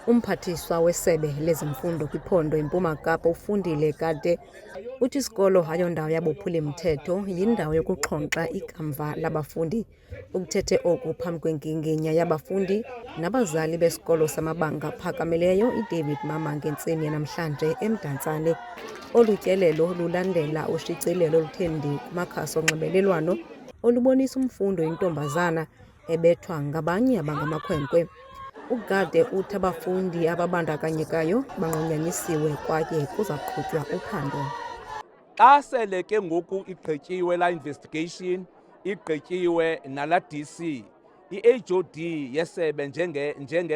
Umphathiswa wesebe lezemfundo kwiphondo eMpuma Kapa uFundile Kade uthi isikolo ayondawo yabophuli-mthetho, yindawo yokuxhonkxa ikamva labafundi. Ukuthethe oku phambi kwenkinginya yabafundi nabazali besikolo samabanga aphakamileyo iDavid Mama ngentseni yanamhlanje eMdantsane. Olu tyelelo lulandela ushicilelo oluthendi kumakhasi onxibelelwano olubonisa umfundi oyintombazana ebethwa ngabanye abangamakhwenkwe. UGade uthi abafundi ababandakanyekayo banqunyanyisiwe kwaye kuza kuqhutywa uphando. Xa sele ke ngoku igqityiwe laa investigation, igqityiwe nalaa DC, i-HOD yesebe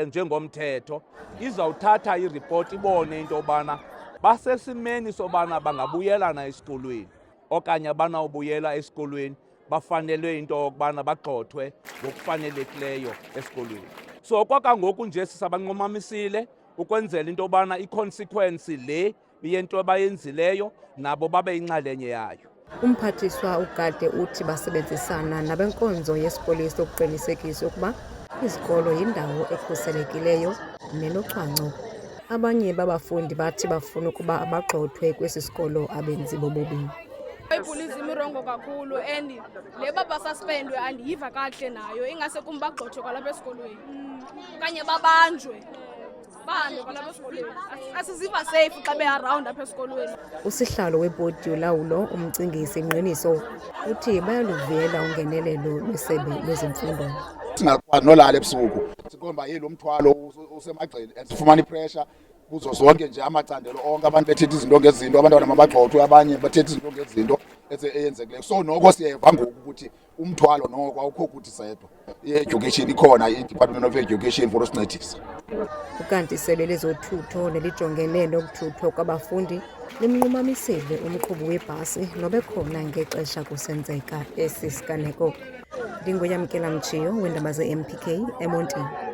njengomthetho izawuthatha iripoti ibone into yobana basesimeni sobana bangabuyelana esikolweni okanye abanawubuyela esikolweni bafanelwe into yokubana bagxothwe ngokufanelekileyo esikolweni. So kwakangoku nje sisabanqumamisile ukwenzela into yobana i-consequence le yento abayenzileyo nabo babe yinxalenye yayo. Umphathiswa uGade uthi basebenzisana nabenkonzo yesipolisi ukuqinisekisa ukuba izikolo yindawo ekhuselekileyo nenocwangco. Abanye babafundi bathi bafuna ukuba abagxothwe kwesi sikolo abenzi bobubi. Ipolisi irongo kakhulu and le basuspendwe andiyiva kakuhle nayo, ingase kum bagxothwe kwalapha esikolweni okanye babanjwe bahambe kwalapha esikolweni. Asiziva safe xa bearound apha esikolweni. Usihlalo webhodi yolawulo umcingisi Ngqiniso uthi bayaluvela ungenelelo lwesebe lwezemfundo. Singakwazi nolala ebusuku sikomba yilo mthwalo usemagxeni sifumana ipressure kuzo zonke nje amacandelo onke, abantu bethetha izinto ngezinto, abantwana mabagxothwe, abanye bathetha izinto ngezinto eyenzekileyo. So noko siyeva ngoku ukuthi umthwalo noko awukho kuthi sedwa, i-education ikhona, i-Department of Education for usincedisa. Ukanti isebe lezothutho nelijongene nokuthuthwa kwabafundi limnqumamisile umqhubi webhasi nobekhona ngexesha kusenzeka esi siganeko. NdinguYamkela Mchiyo weendaba ze-MPK eMontini.